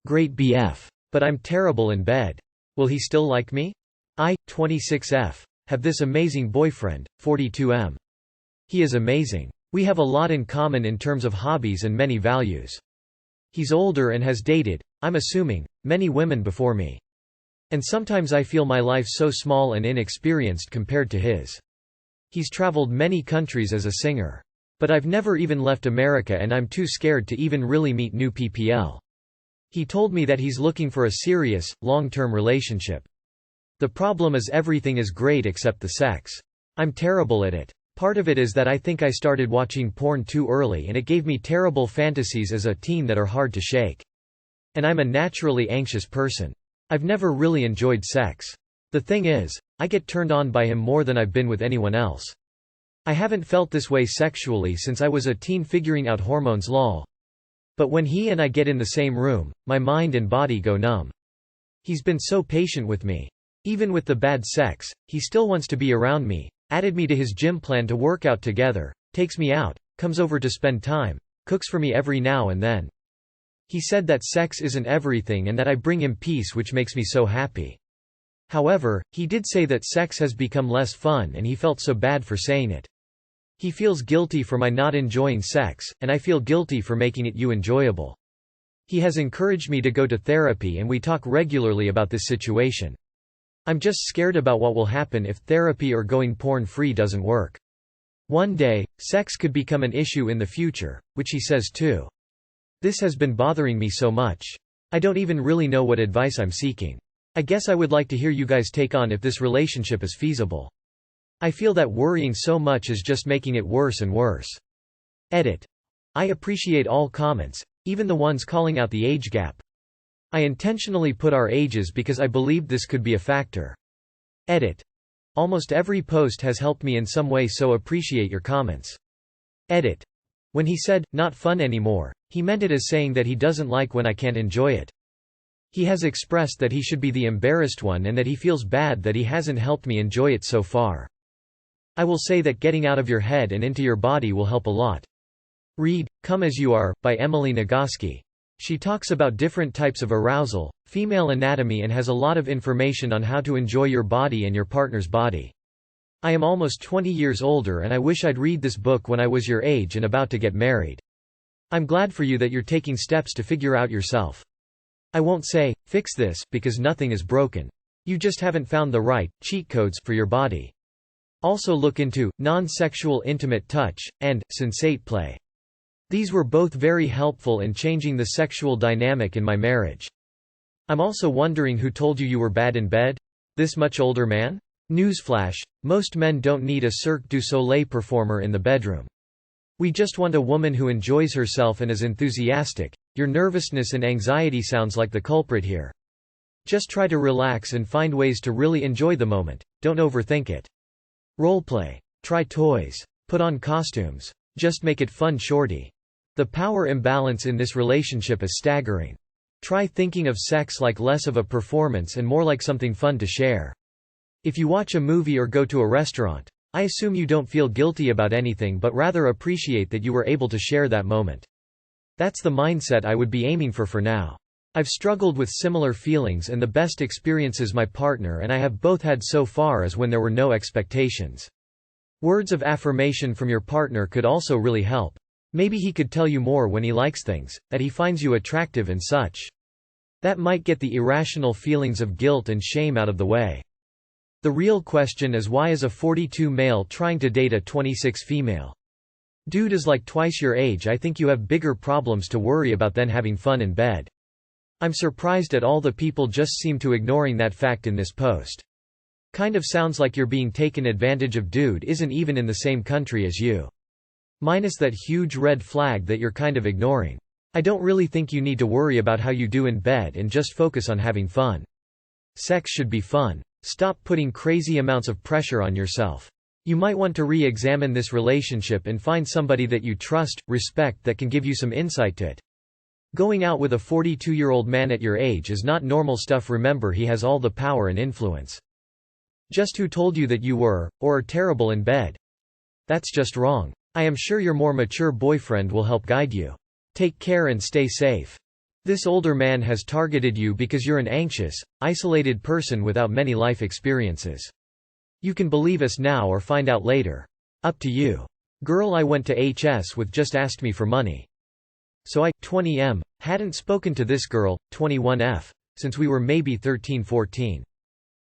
Great BF. But I'm terrible in bed. Will he still like me? I, 26F, have this amazing boyfriend, 42M. He is amazing. We have a lot in common in terms of hobbies and many values. He's older and has dated, I'm assuming, many women before me. And sometimes I feel my life so small and inexperienced compared to his. He's traveled many countries as a singer. But I've never even left America and I'm too scared to even really meet new people. He told me that he's looking for a serious, long-term relationship. The problem is everything is great except the sex. I'm terrible at it. Part of it is that I think I started watching porn too early and it gave me terrible fantasies as a teen that are hard to shake. And I'm a naturally anxious person. I've never really enjoyed sex. The thing is, I get turned on by him more than I've been with anyone else. I haven't felt this way sexually since I was a teen figuring out hormones lol. But when he and I get in the same room, my mind and body go numb. He's been so patient with me. Even with the bad sex, he still wants to be around me, added me to his gym plan to work out together, takes me out, comes over to spend time, cooks for me every now and then. He said that sex isn't everything and that I bring him peace, which makes me so happy. However, he did say that sex has become less fun and he felt so bad for saying it. He feels guilty for my not enjoying sex, and I feel guilty for making it enjoyable. He has encouraged me to go to therapy and we talk regularly about this situation. I'm just scared about what will happen if therapy or going porn-free doesn't work. One day, sex could become an issue in the future, which he says too. This has been bothering me so much. I don't even really know what advice I'm seeking. I guess I would like to hear you guys take on if this relationship is feasible. I feel that worrying so much is just making it worse and worse. Edit. I appreciate all comments, even the ones calling out the age gap. I intentionally put our ages because I believed this could be a factor. Edit. Almost every post has helped me in some way, so appreciate your comments. Edit. When he said, "not fun anymore," he meant it as saying that he doesn't like when I can't enjoy it. He has expressed that he should be the embarrassed one and that he feels bad that he hasn't helped me enjoy it so far. I will say that getting out of your head and into your body will help a lot. Read Come As You Are, by Emily Nagoski. She talks about different types of arousal, female anatomy, and has a lot of information on how to enjoy your body and your partner's body. I am almost 20 years older and I wish I'd read this book when I was your age and about to get married. I'm glad for you that you're taking steps to figure out yourself. I won't say, fix this, because nothing is broken. You just haven't found the right cheat codes for your body. Also look into non-sexual intimate touch, and sensate play. These were both very helpful in changing the sexual dynamic in my marriage. I'm also wondering who told you were bad in bed? This much older man? Newsflash, most men don't need a Cirque du Soleil performer in the bedroom. We just want a woman who enjoys herself and is enthusiastic. Your nervousness and anxiety sounds like the culprit here. Just try to relax and find ways to really enjoy the moment, don't overthink it. Roleplay. Try toys. Put on costumes. Just make it fun, shorty. The power imbalance in this relationship is staggering. Try thinking of sex like less of a performance and more like something fun to share. If you watch a movie or go to a restaurant, I assume you don't feel guilty about anything but rather appreciate that you were able to share that moment. That's the mindset I would be aiming for now. I've struggled with similar feelings, and the best experiences my partner and I have both had so far is when there were no expectations. Words of affirmation from your partner could also really help. Maybe he could tell you more when he likes things, that he finds you attractive and such. That might get the irrational feelings of guilt and shame out of the way. The real question is, why is a 42 male trying to date a 26 female? Dude is like twice your age. I think you have bigger problems to worry about than having fun in bed. I'm surprised at all the people just seem to ignoring that fact in this post. Kind of sounds like you're being taken advantage of. Dude isn't even in the same country as you. Minus that huge red flag that you're kind of ignoring. I don't really think you need to worry about how you do in bed and just focus on having fun. Sex should be fun. Stop putting crazy amounts of pressure on yourself. You might want to re-examine this relationship and find somebody that you trust, respect, that can give you some insight to it. Going out with a 42-year-old man at your age is not normal stuff. Remember, he has all the power and influence. Just who told you that you were, or are terrible in bed? That's just wrong. I am sure your more mature boyfriend will help guide you. Take care and stay safe. This older man has targeted you because you're an anxious, isolated person without many life experiences. You can believe us now or find out later. Up to you. Girl I went to HS with just asked me for money. So I, 20M, hadn't spoken to this girl, 21F, since we were maybe 13–14.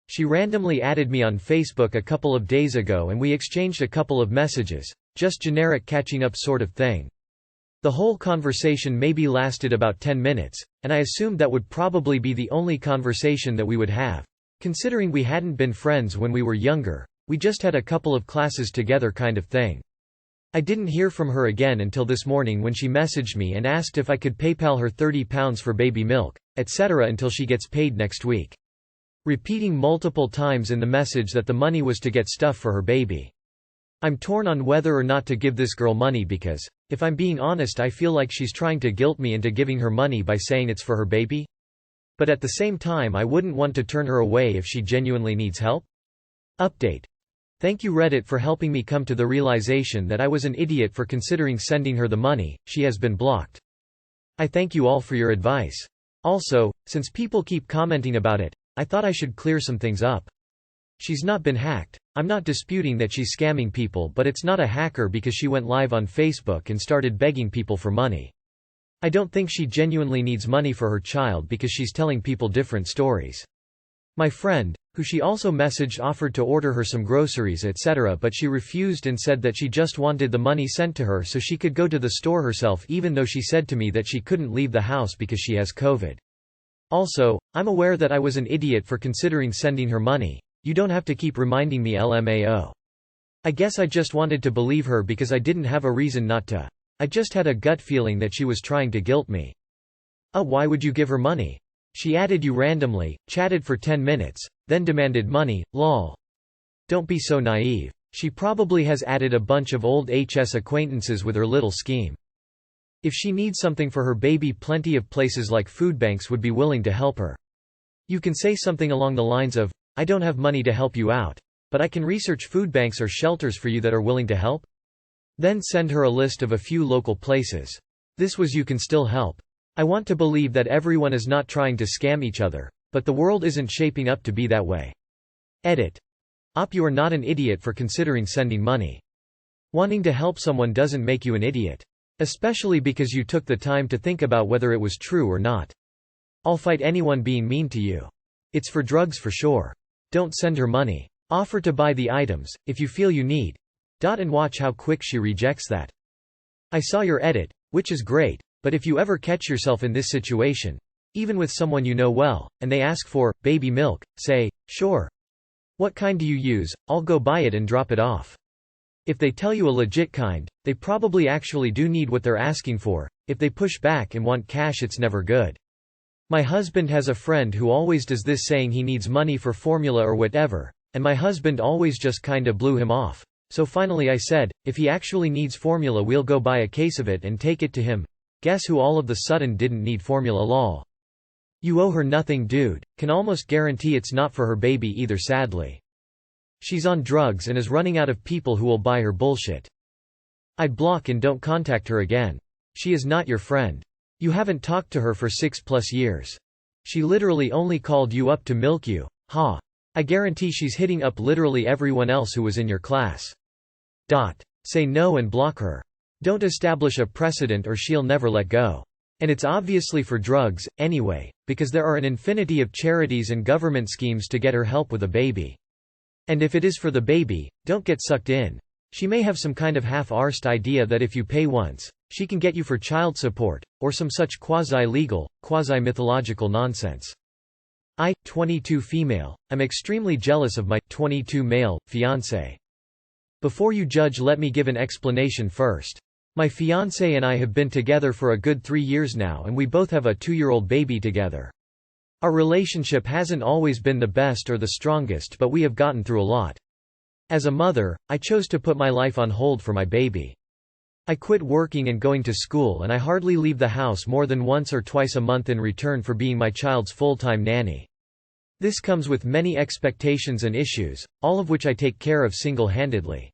She randomly added me on Facebook a couple of days ago and we exchanged a couple of messages, just generic catching up sort of thing. The whole conversation maybe lasted about 10 minutes, and I assumed that would probably be the only conversation that we would have. Considering we hadn't been friends when we were younger, we just had a couple of classes together kind of thing. I didn't hear from her again until this morning when she messaged me and asked if I could PayPal her £30 for baby milk, etc. until she gets paid next week. Repeating multiple times in the message that the money was to get stuff for her baby. I'm torn on whether or not to give this girl money because, if I'm being honest, I feel like she's trying to guilt me into giving her money by saying it's for her baby. But at the same time I wouldn't want to turn her away if she genuinely needs help. Update. Thank you Reddit for helping me come to the realization that I was an idiot for considering sending her the money. She has been blocked. I thank you all for your advice. Also, since people keep commenting about it, I thought I should clear some things up. She's not been hacked. I'm not disputing that she's scamming people, but it's not a hacker because she went live on Facebook and started begging people for money. I don't think she genuinely needs money for her child because she's telling people different stories. My friend, who she also messaged, offered to order her some groceries etc., but she refused and said that she just wanted the money sent to her so she could go to the store herself, even though she said to me that she couldn't leave the house because she has COVID. Also, I'm aware that I was an idiot for considering sending her money. You don't have to keep reminding me LMAO. I guess I just wanted to believe her because I didn't have a reason not to. I just had a gut feeling that she was trying to guilt me. Why would you give her money? She added you randomly, chatted for 10 minutes, then demanded money, lol. Don't be so naive. She probably has added a bunch of old HS acquaintances with her little scheme. If she needs something for her baby, plenty of places like food banks would be willing to help her. You can say something along the lines of, I don't have money to help you out, but I can research food banks or shelters for you that are willing to help. Then send her a list of a few local places. This was you can still help. I want to believe that everyone is not trying to scam each other, but the world isn't shaping up to be that way. Edit. You are not an idiot for considering sending money. Wanting to help someone doesn't make you an idiot. Especially because you took the time to think about whether it was true or not. I'll fight anyone being mean to you. It's for drugs for sure. Don't send her money. Offer to buy the items, if you feel you need. And watch how quick she rejects that. I saw your edit, which is great, but if you ever catch yourself in this situation, even with someone you know well, and they ask for baby milk, say, sure. What kind do you use? I'll go buy it and drop it off. If they tell you a legit kind, they probably actually do need what they're asking for. If they push back and want cash, it's never good. My husband has a friend who always does this, saying he needs money for formula or whatever, and my husband always just kinda blew him off. So finally I said, if he actually needs formula, we'll go buy a case of it and take it to him. Guess who all of the sudden didn't need formula, lol. You owe her nothing, dude. Can almost guarantee it's not for her baby either, sadly. She's on drugs and is running out of people who will buy her bullshit. I'd block and don't contact her again. She is not your friend. You haven't talked to her for 6+ years. She literally only called you up to milk you. Ha. I guarantee she's hitting up literally everyone else who was in your class. Say no and block her. Don't establish a precedent or she'll never let go. And it's obviously for drugs, anyway, because there are an infinity of charities and government schemes to get her help with a baby. And if it is for the baby, don't get sucked in. She may have some kind of half-arsed idea that if you pay once, she can get you for child support, or some such quasi-legal, quasi-mythological nonsense. I, 22 female, am extremely jealous of my 22 male fiancé. Before you judge, let me give an explanation first. My fiancé and I have been together for a good 3 years now, and we both have a 2-year-old baby together. Our relationship hasn't always been the best or the strongest, but we have gotten through a lot. As a mother, I chose to put my life on hold for my baby. I quit working and going to school, and I hardly leave the house more than once or twice a month in return for being my child's full-time nanny. This comes with many expectations and issues, all of which I take care of single-handedly.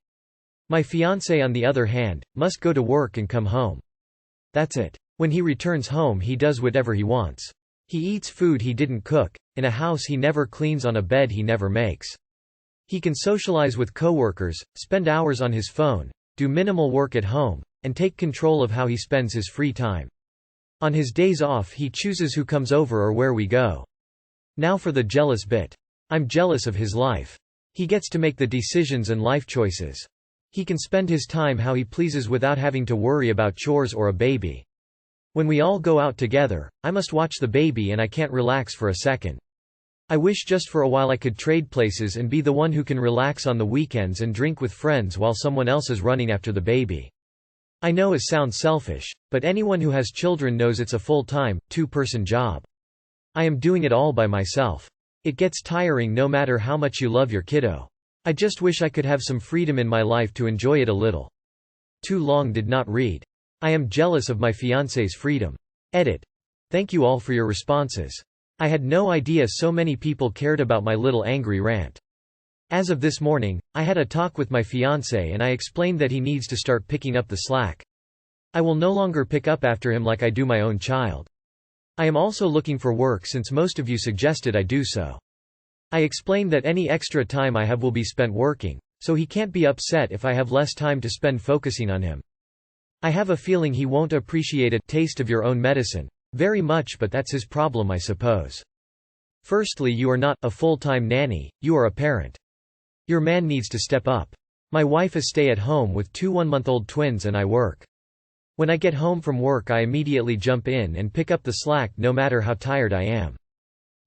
My fiancé, on the other hand, must go to work and come home. That's it. When he returns home he does whatever he wants. He eats food he didn't cook, in a house he never cleans, on a bed he never makes. He can socialize with coworkers, spend hours on his phone, do minimal work at home, and take control of how he spends his free time. On his days off he chooses who comes over or where we go. Now for the jealous bit. I'm jealous of his life. He gets to make the decisions and life choices. He can spend his time how he pleases without having to worry about chores or a baby. When we all go out together, I must watch the baby and I can't relax for a second. I wish just for a while I could trade places and be the one who can relax on the weekends and drink with friends while someone else is running after the baby. I know it sounds selfish, but anyone who has children knows it's a full-time, two-person job. I am doing it all by myself. It gets tiring no matter how much you love your kiddo. I just wish I could have some freedom in my life to enjoy it a little. Too long did not read. I am jealous of my fiancé's freedom. Edit. Thank you all for your responses. I had no idea so many people cared about my little angry rant. As of this morning, I had a talk with my fiancé and I explained that he needs to start picking up the slack. I will no longer pick up after him like I do my own child. I am also looking for work since most of you suggested I do so. I explained that any extra time I have will be spent working, so he can't be upset if I have less time to spend focusing on him. I have a feeling he won't appreciate a taste of your own medicine very much, but that's his problem, I suppose. Firstly, you are not a full-time nanny, you are a parent. Your man needs to step up. My wife is stay-at-home with 2 one-month-old twins and I work. When I get home from work I immediately jump in and pick up the slack no matter how tired I am.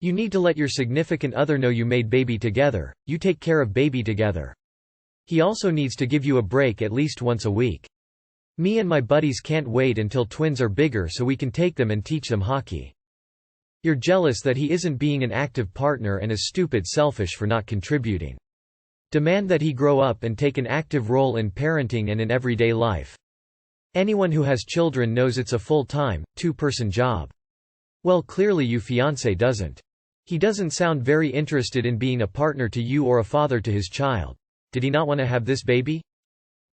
You need to let your significant other know you made baby together, you take care of baby together. He also needs to give you a break at least once a week. Me and my buddies can't wait until twins are bigger so we can take them and teach them hockey. You're jealous that he isn't being an active partner and is stupid selfish for not contributing. Demand that he grow up and take an active role in parenting and in everyday life. Anyone who has children knows it's a full-time, two-person job. Well, clearly you fiancé doesn't. He doesn't sound very interested in being a partner to you or a father to his child. Did he not want to have this baby?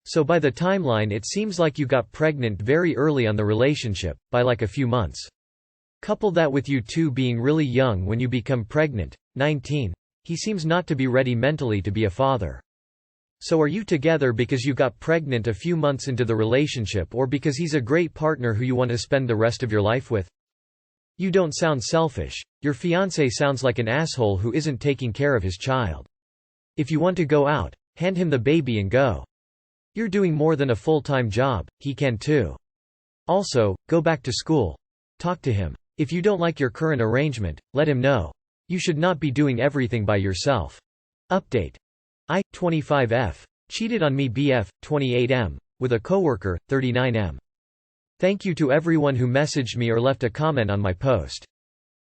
So by the timeline it seems like you got pregnant very early on the relationship, by like a few months. Couple that with you two being really young when you become pregnant, 19. He seems not to be ready mentally to be a father. So are you together because you got pregnant a few months into the relationship or because he's a great partner who you want to spend the rest of your life with? You don't sound selfish. Your fiancé sounds like an asshole who isn't taking care of his child. If you want to go out, hand him the baby and go. You're doing more than a full-time job, he can too. Also, go back to school. Talk to him. If you don't like your current arrangement, let him know. You should not be doing everything by yourself. Update. I, 25F. Cheated on me BF, 28M. With a coworker, 39M. Thank you to everyone who messaged me or left a comment on my post.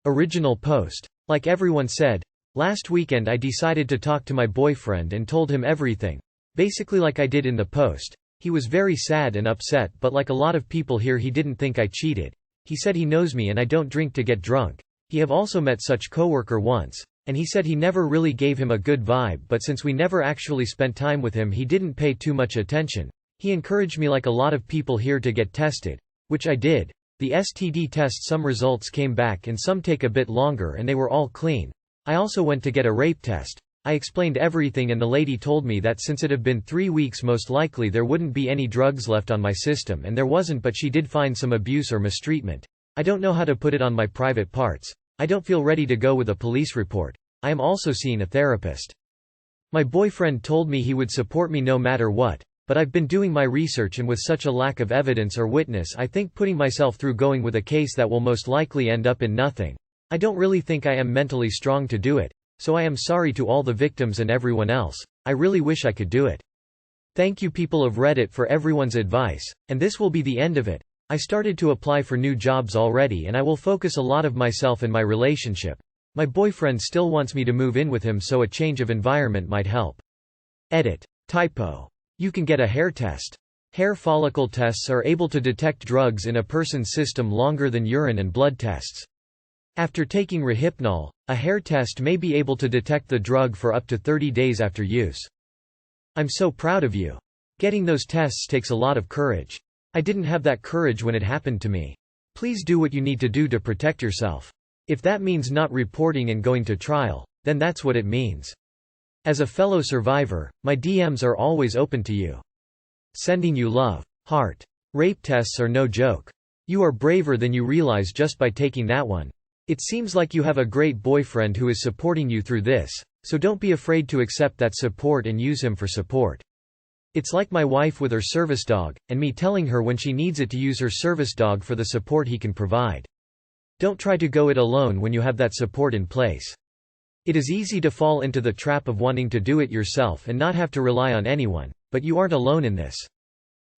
Original post. Like everyone said, last weekend I decided to talk to my boyfriend and told him everything. Basically like I did in the post. He was very sad and upset, but like a lot of people here he didn't think I cheated. He said he knows me and I don't drink to get drunk. He have also met such coworker once, and he said he never really gave him a good vibe, but since we never actually spent time with him he didn't pay too much attention. He encouraged me like a lot of people here to get tested, which I did. The STD test, some results came back and some take a bit longer and they were all clean. I also went to get a rape test. I explained everything and the lady told me that since it had been 3 weeks most likely there wouldn't be any drugs left on my system, and there wasn't, but she did find some abuse or mistreatment. I don't know how to put it on my private parts. I don't feel ready to go with a police report. I am also seeing a therapist. My boyfriend told me he would support me no matter what, but I've been doing my research and with such a lack of evidence or witness I think putting myself through going with a case that will most likely end up in nothing. I don't really think I am mentally strong to do it. So I am sorry to all the victims and everyone else. I really wish I could do it. Thank you people of Reddit for everyone's advice, and this will be the end of it. I started to apply for new jobs already and I will focus a lot of myself in my relationship. My boyfriend still wants me to move in with him, so a change of environment might help. Edit. Typo. You can get a hair test. Hair follicle tests are able to detect drugs in a person's system longer than urine and blood tests. After taking Rohypnol, a hair test may be able to detect the drug for up to 30 days after use. I'm so proud of you. Getting those tests takes a lot of courage. I didn't have that courage when it happened to me. Please do what you need to do to protect yourself. If that means not reporting and going to trial, then that's what it means. As a fellow survivor, my DMs are always open to you. Sending you love. Heart. Rape tests are no joke. You are braver than you realize just by taking that one. It seems like you have a great boyfriend who is supporting you through this, so don't be afraid to accept that support and use him for support. It's like my wife with her service dog, and me telling her when she needs it to use her service dog for the support he can provide. Don't try to go it alone when you have that support in place. It is easy to fall into the trap of wanting to do it yourself and not have to rely on anyone, but you aren't alone in this.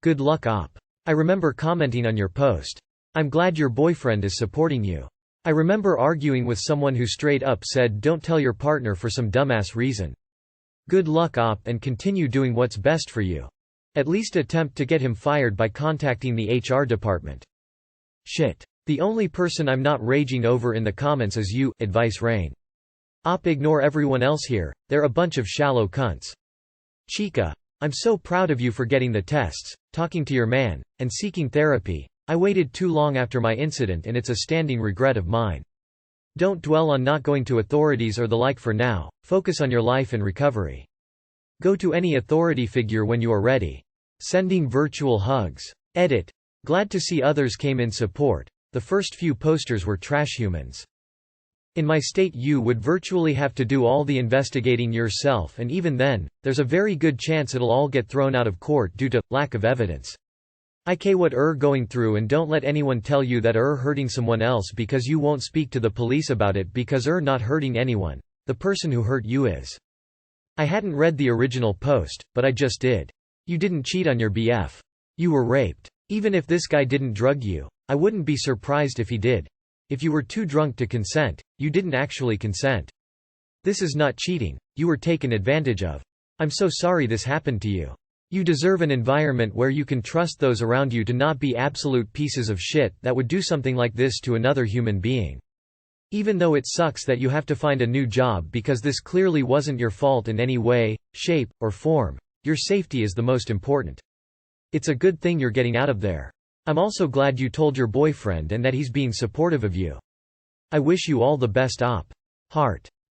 Good luck, Op. I remember commenting on your post. I'm glad your boyfriend is supporting you. I remember arguing with someone who straight up said don't tell your partner for some dumbass reason. Good luck, Op, and continue doing what's best for you. At least attempt to get him fired by contacting the HR department. Shit. The only person I'm not raging over in the comments is you. Advice Rain. Op, ignore everyone else here, they're a bunch of shallow cunts. Chica. I'm so proud of you for getting the tests, talking to your man, and seeking therapy. I waited too long after my incident and it's a standing regret of mine. Don't dwell on not going to authorities or the like for now, focus on your life and recovery. Go to any authority figure when you are ready. Sending virtual hugs. Edit. Glad to see others came in support. The first few posters were trash humans. In my state you would virtually have to do all the investigating yourself, and even then, there's a very good chance it'll all get thrown out of court due to lack of evidence. What going through, and don't let anyone tell you that hurting someone else because you won't speak to the police about it because not hurting anyone. The person who hurt you is. I hadn't read the original post, but I just did. You didn't cheat on your BF. You were raped. Even if this guy didn't drug you, I wouldn't be surprised if he did. If you were too drunk to consent, you didn't actually consent. This is not cheating, you were taken advantage of. I'm so sorry this happened to you. You deserve an environment where you can trust those around you to not be absolute pieces of shit that would do something like this to another human being. Even though it sucks that you have to find a new job because this clearly wasn't your fault in any way, shape, or form, your safety is the most important. It's a good thing you're getting out of there. I'm also glad you told your boyfriend and that he's being supportive of you. I wish you all the best, Op. Heart.